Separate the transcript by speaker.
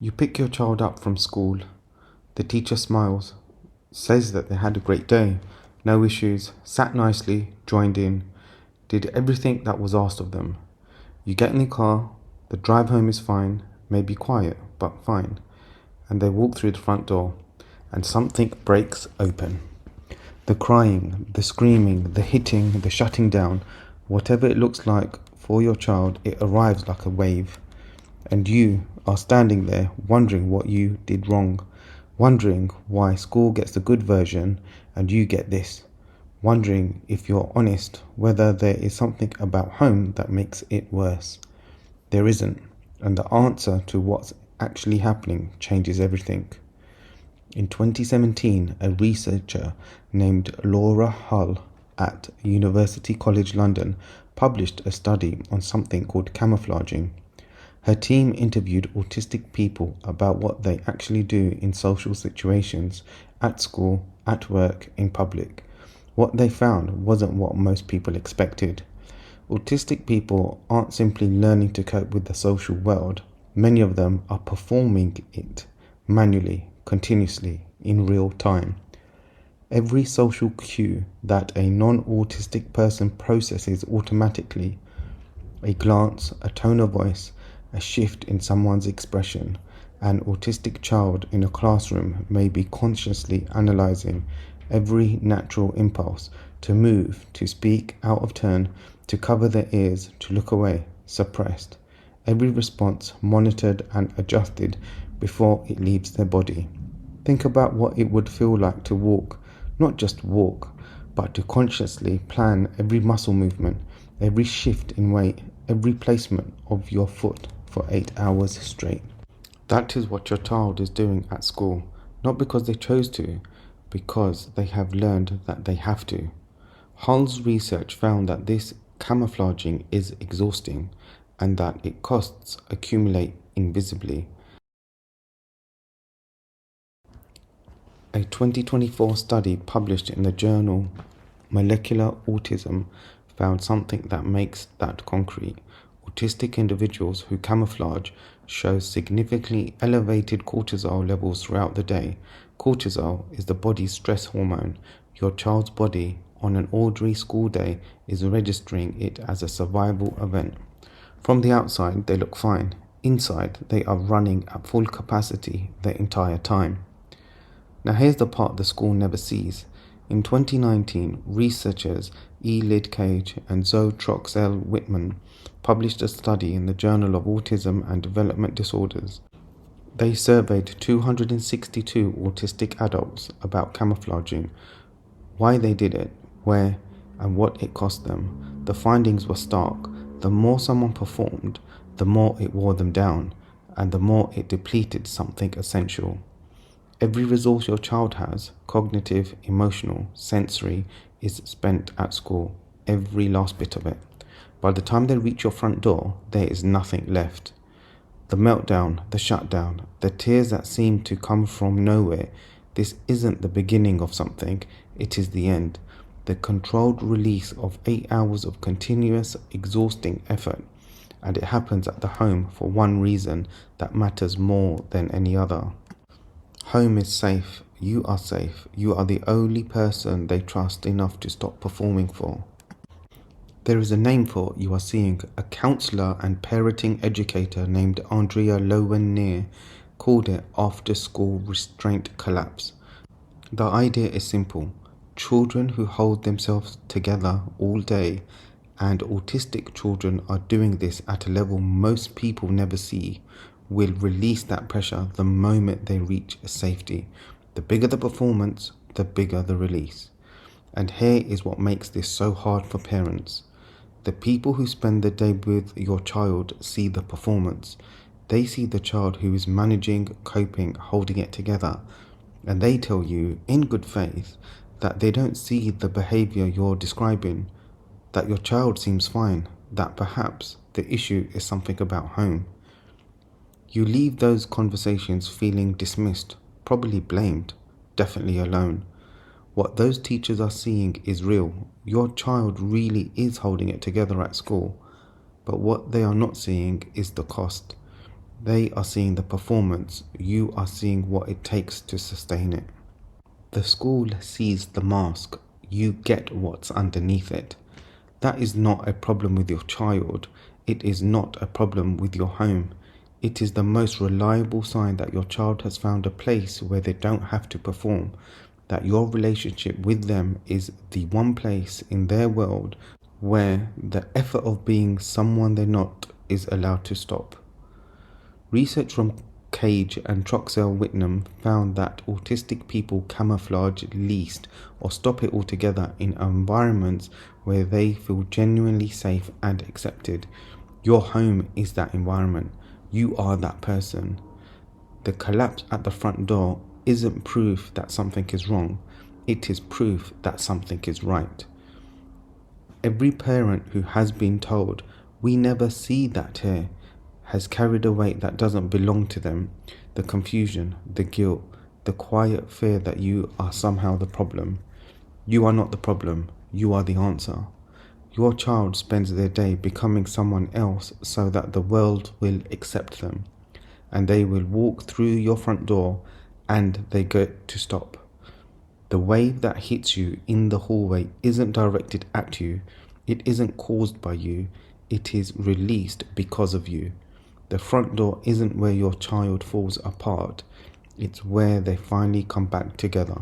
Speaker 1: You pick your child up from school. The teacher smiles, says that they had a great day, no issues, sat nicely, joined in, did everything that was asked of them. You get in the car, the drive home is fine, maybe quiet, but fine, and they walk through the front door, and something breaks open. The crying, the screaming, the hitting, the shutting down, whatever it looks like for your child, it arrives like a wave. And you are standing there wondering what you did wrong, wondering why school gets the good version and you get this, wondering if you're honest whether there is something about home that makes it worse. There isn't, and the answer to what's actually happening changes everything. In 2017, a researcher named Laura Hull at University College London published a study on something called camouflaging. Her team interviewed autistic people about what they actually do in social situations, at school, at work, in public. What they found wasn't what most people expected. Autistic people aren't simply learning to cope with the social world. Many of them are performing it manually, continuously, in real time. Every social cue that a non-autistic person processes automatically, a glance, a tone of voice, a shift in someone's expression, an autistic child in a classroom may be consciously analyzing every natural impulse to move, to speak out of turn, to cover their ears, to look away, suppressed. Every response monitored and adjusted before it leaves their body. Think about what it would feel like to walk, not just walk, but to consciously plan every muscle movement, every shift in weight, every placement of your foot for 8 hours straight. That is what your child is doing at school, not because they chose to, because they have learned that they have to. Hull's research found that this camouflaging is exhausting and that its costs accumulate invisibly. A 2024 study published in the journal Molecular Autism found something that makes that concrete. Autistic individuals who camouflage show significantly elevated cortisol levels throughout the day. Cortisol is the body's stress hormone. Your child's body, on an ordinary school day, is registering it as a survival event. From the outside, they look fine. Inside, they are running at full capacity the entire time. Now here's the part the school never sees. In 2019, researchers Eilidh and Troxell-Whitman published a study in the Journal of Autism and Development Disorders. They surveyed 262 autistic adults about camouflaging, why they did it, where, and what it cost them. The findings were stark. The more someone performed, the more it wore them down, and the more it depleted something essential. Every resource your child has, cognitive, emotional, sensory, is spent at school, every last bit of it. By the time they reach your front door, there is nothing left. The meltdown, the shutdown, the tears that seem to come from nowhere, this isn't the beginning of something, it is the end. The controlled release of 8 hours of continuous, exhausting effort. And it happens at the home for one reason that matters more than any other. Home is safe, you are safe, you are the only person they trust enough to stop performing for. There is a name for what you are seeing. A counsellor and parenting educator named Andrea Lowen-Neer called it after-school restraint collapse. The idea is simple. Children who hold themselves together all day, and autistic children are doing this at a level most people never see, will release that pressure the moment they reach safety. The bigger the performance, the bigger the release. And here is what makes this so hard for parents. The people who spend the day with your child see the performance. They see the child who is managing, coping, holding it together. And they tell you, in good faith, that they don't see the behavior you're describing, that your child seems fine, that perhaps the issue is something about home. You leave those conversations feeling dismissed, probably blamed, definitely alone. What those teachers are seeing is real. Your child really is holding it together at school. But what they are not seeing is the cost. They are seeing the performance, you are seeing what it takes to sustain it. The school sees the mask, you get what's underneath it. That is not a problem with your child, it is not a problem with your home. It is the most reliable sign that your child has found a place where they don't have to perform, that your relationship with them is the one place in their world where the effort of being someone they're not is allowed to stop. Research from Cage and Troxell-Whitman found that autistic people camouflage least or stop it altogether in environments where they feel genuinely safe and accepted. Your home is that environment. You are that person. The collapse at the front door isn't proof that something is wrong. It is proof that something is right. Every parent who has been told, "We never see that here," has carried a weight that doesn't belong to them. The confusion, the guilt, the quiet fear that you are somehow the problem. You are not the problem, you are the answer. Your child spends their day becoming someone else so that the world will accept them. And they will walk through your front door and they get to stop. The wave that hits you in the hallway isn't directed at you, it isn't caused by you, it is released because of you. The front door isn't where your child falls apart, it's where they finally come back together.